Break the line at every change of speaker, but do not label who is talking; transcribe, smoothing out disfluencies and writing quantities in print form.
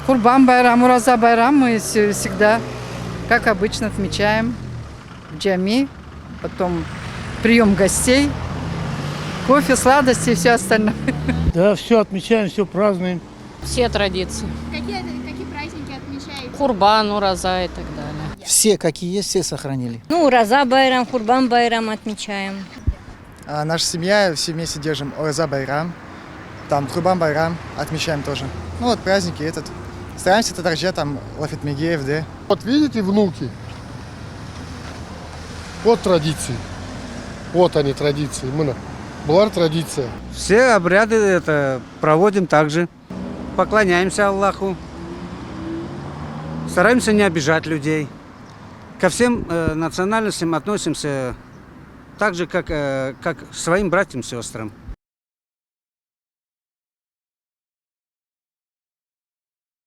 Курбан Байрам, Ураза Байрам мы всегда, как обычно, отмечаем в джами, потом прием гостей, кофе, сладости и все остальное.
Да, все отмечаем, все празднуем.
Все традиции.
Какие праздники отмечаете?
Курбан, Ураза и так далее.
Все, какие есть, все сохранили.
Ну, Ураза Байрам, Курбан Байрам отмечаем.
Наша семья, все вместе держим Ураза Байрам, там Курбан Байрам отмечаем тоже. Ну вот праздники этот. Стараемся Татарже, там Лафит Мегеев, да.
Вот видите, внуки? Вот традиции. Вот они, традиции. Была традиция.
Все обряды это проводим также. Поклоняемся Аллаху. Стараемся не обижать людей. Ко всем национальностям относимся так же, как к своим братьям и сестрам.